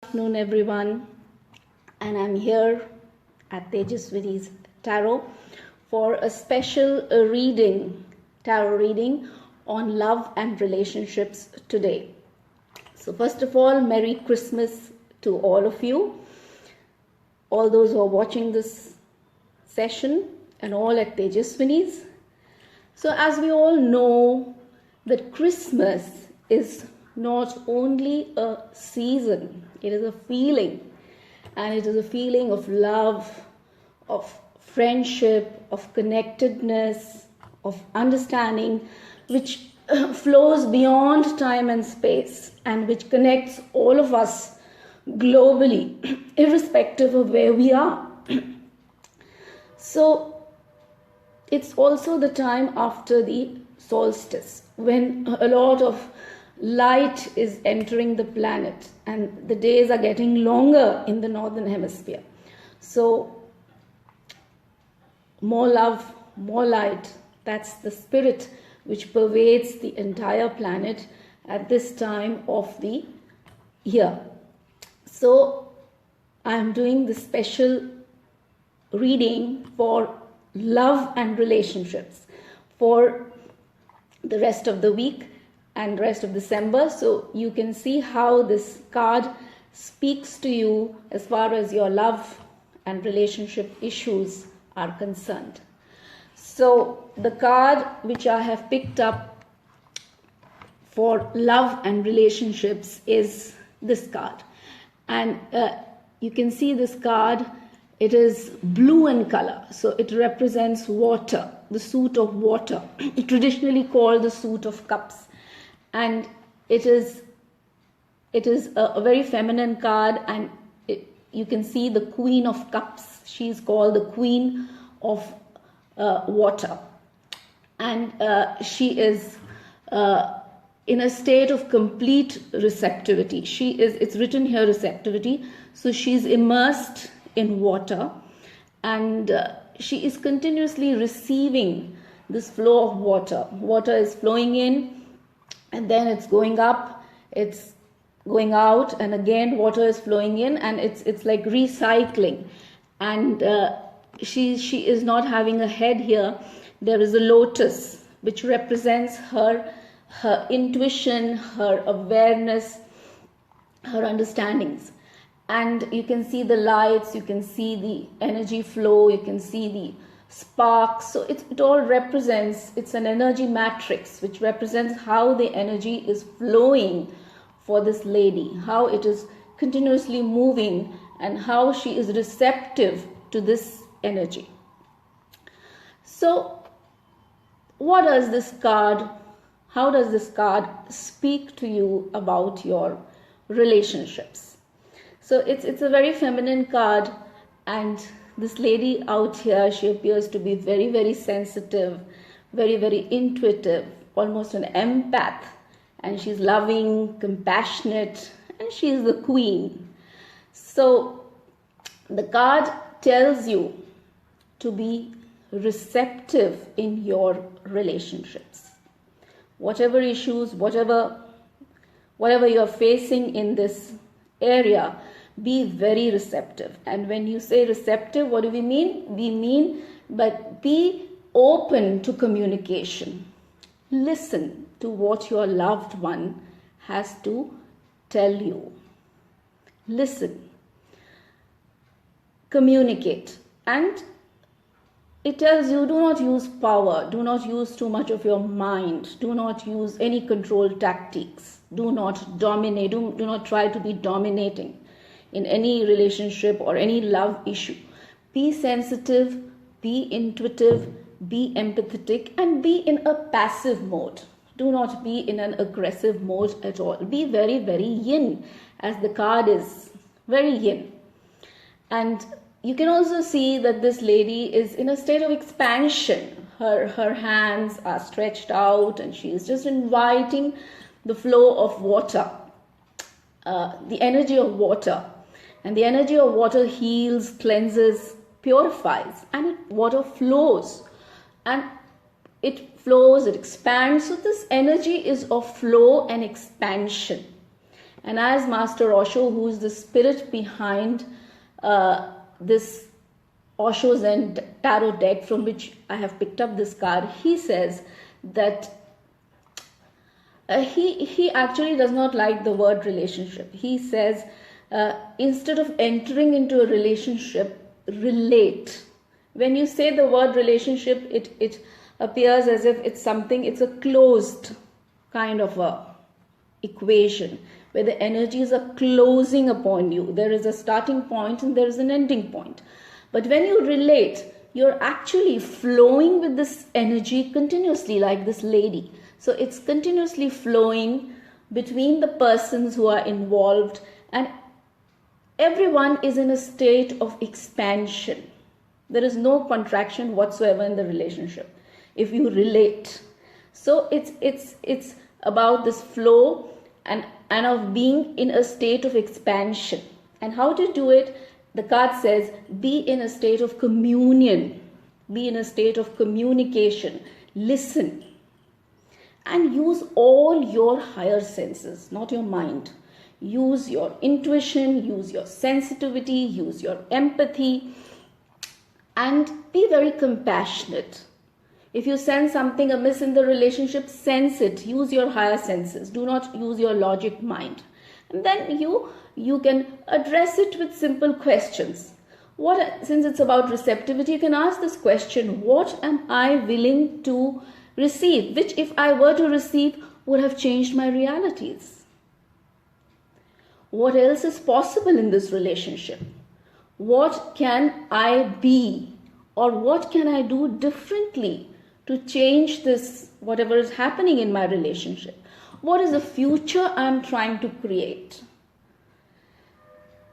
Afternoon, everyone, and I'm here at Tejaswini's Tarot for a special tarot reading on love and relationships today. So, first of all, Merry Christmas to all of you, all those who are watching this session, and all at Tejaswini's. So, as we all know, that Christmas is not only a season, it is a feeling, and it is a feeling of love, of friendship, of connectedness, of understanding, which flows beyond time and space and which connects all of us globally, irrespective of where we are. So it's also the time after the solstice when a lot of light is entering the planet and the days are getting longer in the northern hemisphere. So more love, more light, that's the spirit which pervades the entire planet at this time of the year. So I am doing this special reading for love and relationships for the rest of the week and rest of December. So you can see how this card speaks to you as far as your love and relationship issues are concerned. So the card which I have picked up for love and relationships is this card. And you can see this card, it is blue in color. So it represents water, the suit of water, traditionally called the suit of cups. And it is a very feminine card, and you can see the Queen of Cups. She is called the Queen of Water, and she is in a state of complete receptivity. It's written here receptivity, so she's immersed in water, and she is continuously receiving this flow of water. Water is flowing in, and then it's going up, it's going out, and again water is flowing in, and it's like recycling. And she is not having a head here. There is a lotus which represents her intuition, her awareness, her understandings. And you can see the lights, you can see the energy flow, you can see the sparks. So it all represents, it's an energy matrix which represents how the energy is flowing for this lady, how it is continuously moving, and how she is receptive to this energy. So how does this card speak to you about your relationships? So it's a very feminine card, and this lady out here, she appears to be very, very sensitive, very, very intuitive, almost an empath, and she's loving, compassionate, and she's the queen. So the card tells you to be receptive in your relationships. Whatever issues, whatever you're facing in this area, be very receptive. And when you say receptive, what do we mean? We mean, but be open to communication. Listen to what your loved one has to tell you. Listen. Communicate. And it tells you, do not use power. Do not use too much of your mind. Do not use any control tactics. Do not dominate. Do not try to be dominating in any relationship or any love issue. Be sensitive, be intuitive, be empathetic, and be in a passive mode. Do not be in an aggressive mode at all. Be very, very yin, as the card is very yin. And you can also see that this lady is in a state of expansion. Her hands are stretched out, and she is just inviting the flow of water, the energy of water. And the energy of water heals, cleanses, purifies, and water flows. And it flows, it expands. So this energy is of flow and expansion. And as Master Osho, who is the spirit behind this Osho Zen tarot deck from which I have picked up this card, he says that he actually does not like the word relationship. He says instead of entering into a relationship, relate. When you say the word relationship, it appears as if it's a closed kind of a equation where the energies are closing upon you. There is a starting point and there is an ending point. But when you relate, you're actually flowing with this energy continuously, like this lady. So it's continuously flowing between the persons who are involved, and everyone is in a state of expansion. There is no contraction whatsoever in the relationship if you relate. So it's about this flow and of being in a state of expansion. And how to do it? The card says, be in a state of communion, be in a state of communication, listen, and use all your higher senses, not your mind. Use your intuition, use your sensitivity, use your empathy, and be very compassionate. If you sense something amiss in the relationship, sense it. Use your higher senses. Do not use your logic mind. And then you can address it with simple questions. Since it's about receptivity, you can ask this question: what am I willing to receive? Which, if I were to receive, would have changed my realities. What else is possible in this relationship? What can I be, or what can I do differently to change this, whatever is happening in my relationship? What is the future I'm trying to create?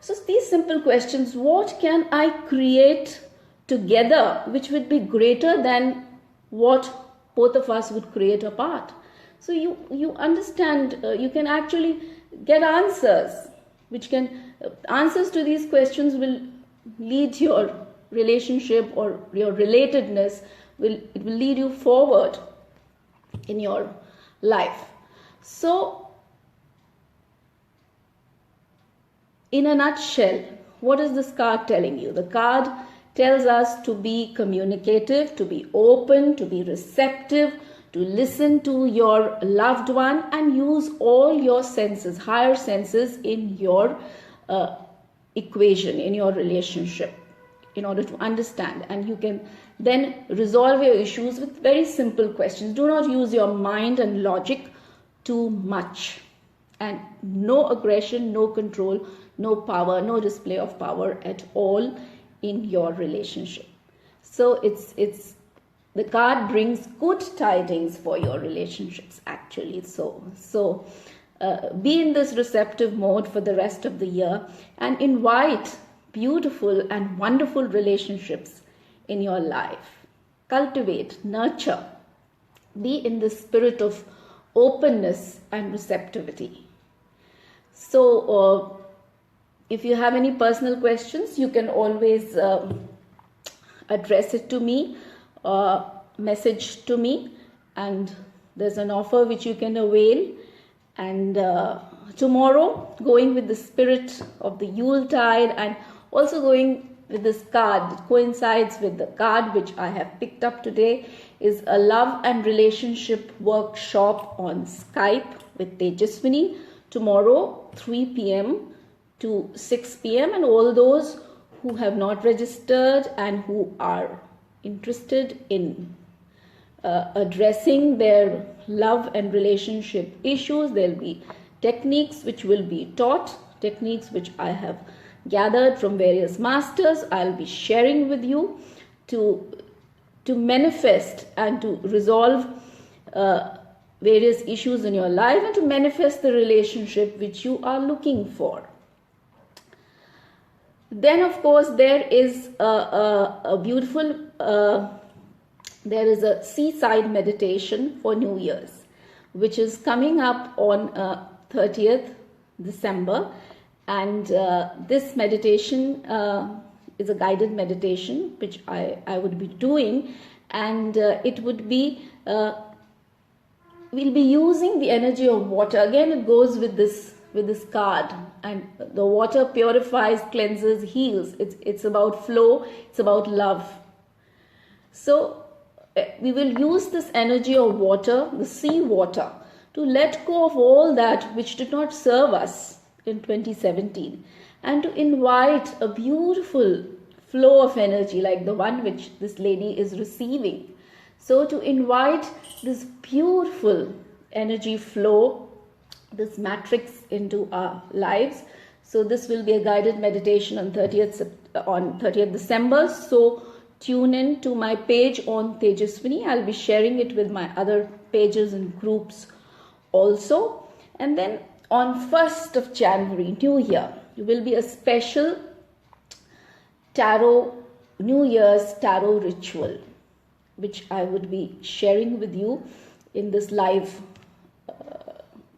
So these simple questions: what can I create together which would be greater than what both of us would create apart? So you understand, you can actually get answers, answers to these questions will lead your relationship or your relatedness, it will lead you forward in your life. So in a nutshell, what is this card telling you? The card tells us to be communicative, to be open, to be receptive, to listen to your loved one, and use all your senses, higher senses, in your equation, in your relationship, in order to understand. And you can then resolve your issues with very simple questions. Do not use your mind and logic too much. And no aggression, no control, no power, no display of power at all in your relationship. So the card brings good tidings for your relationships, actually. So be in this receptive mode for the rest of the year and invite beautiful and wonderful relationships in your life. Cultivate, nurture, be in the spirit of openness and receptivity. So if you have any personal questions, you can always address it to me, message to me, and there's an offer which you can avail. And tomorrow, going with the spirit of the Yuletide, and also going with this card, it coincides with the card which I have picked up today, is a love and relationship workshop on Skype with Tejaswini tomorrow 3 p.m. to 6 p.m. and all those who have not registered and who are interested in addressing their love and relationship issues, there'll be techniques which will be taught, techniques which I have gathered from various masters. I'll be sharing with you to manifest and to resolve various issues in your life and to manifest the relationship which you are looking for. Then, of course, there is a beautiful, there is a seaside meditation for New Year's, which is coming up on 30th December. And this meditation is a guided meditation, which I would be doing. And it would be, we'll be using the energy of water. Again, it goes with this with this card, and the water purifies, cleanses, heals. It's about flow, it's about love. So we will use this energy of water, the sea water, to let go of all that which did not serve us in 2017, and to invite a beautiful flow of energy like the one which this lady is receiving. So to invite this beautiful energy flow, this matrix into our lives. So this will be a guided meditation on 30th December. So tune in to my page on Tejaswini. I'll be sharing it with my other pages and groups also. And then on 1st of January, New Year, will be a special tarot, New Year's tarot ritual, which I would be sharing with you in this live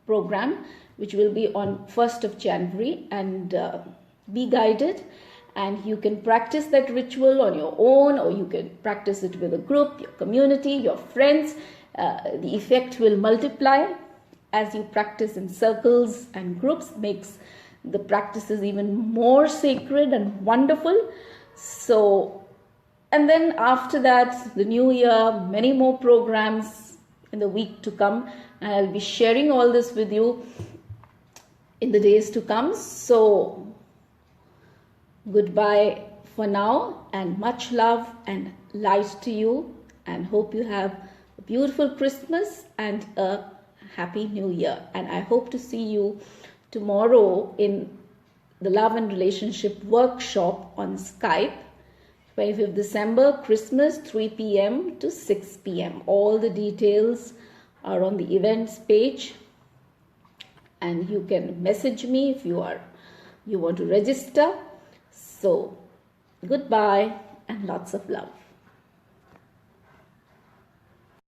program, which will be on 1st of January, and be guided, and you can practice that ritual on your own, or you can practice it with a group, your community, your friends. The effect will multiply as you practice in circles and groups, makes the practices even more sacred and wonderful. So, and then after that, the new year, many more programs in the week to come, and I'll be sharing all this with you in the days to come. So goodbye for now, and much love and light to you, and hope you have a beautiful Christmas and a happy new year. And I hope to see you tomorrow in the Love and Relationship Workshop on Skype, 25th December, Christmas, 3 p.m. to 6 p.m. All the details are on the events page, and you can message me if you want to register. So goodbye and lots of love.